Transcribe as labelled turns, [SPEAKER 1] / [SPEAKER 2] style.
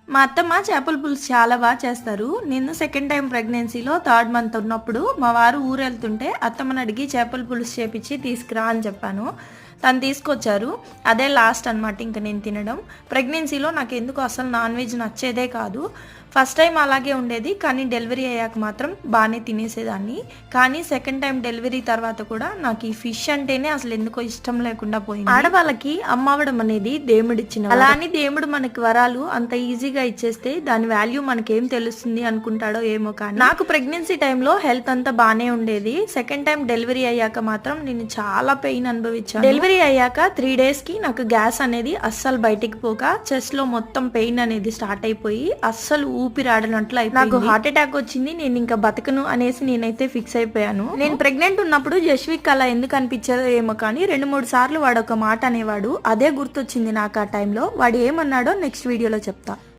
[SPEAKER 1] మా అత్తమ్మ చేపల పులుసు చాలా బాగా చేస్తారు. నేను సెకండ్ టైం ప్రెగ్నెన్సీలో థర్డ్ మంత్ ఉన్నప్పుడు మా వారు ఊరెళ్తుంటే అత్తమ్మని అడిగి చేపల పులుసు చేపించి తీసుకురా అని చెప్పాను. తను తీసుకొచ్చారు. అదే లాస్ట్ అనమాట ఇంక నేను తినడం. ప్రెగ్నెన్సీలో నాకు ఎందుకు అసలు నాన్ వెజ్ నచ్చేదే కాదు. ఫస్ట్ టైం అలాగే ఉండేది, కానీ డెలివరీ అయ్యాక మాత్రం బాగానే తినేసేదాన్ని. కానీ సెకండ్ టైం డెలివరీ తర్వాత కూడా నాకు ఈ ఫిష్ అంటేనే అసలు ఎందుకో ఇష్టం లేకుండా పోయింది. ఆడవాళ్ళకి అమ్మవడం అనేది దేవుడిచ్చిన, అలా అని దేవుడు మనకి వరాలు అంత ఈజీగా ఇచ్చేస్తే దాని వాల్యూ మనకేం తెలుస్తుంది అనుకుంటాడో ఏమో. కానీ నాకు ప్రెగ్నెన్సీ టైంలో హెల్త్ అంతా బాగానే ఉండేది. సెకండ్ టైం డెలివరీ అయ్యాక మాత్రం నేను చాలా పెయిన్ అనుభవించాను. డెలివరీ అయ్యాక 3 days కి నాకు గ్యాస్ అనేది అస్సలు బయటికి పోక చెస్ట్ లో మొత్తం పెయిన్ అనేది స్టార్ట్ అయిపోయి అస్సలు ఊపిరాడనట్లు అయిపోయింది. నాకు హార్ట్ అటాక్ వచ్చింది. నేను ఇంకా బతకను అనేసి నేనైతే ఫిక్స్ అయిపోయాను. నేను ప్రెగ్నెంట్ ఉన్నప్పుడు జస్విక్ అలా ఎందుకు అనిపించేదో ఏమో కానీ 2-3 సార్లు వాడు ఒక మాట అనేవాడు. అదే గుర్తొచ్చింది నాకు ఆ టైంలో. వాడు ఏమన్నాడో నెక్స్ట్ వీడియోలో చెప్తా.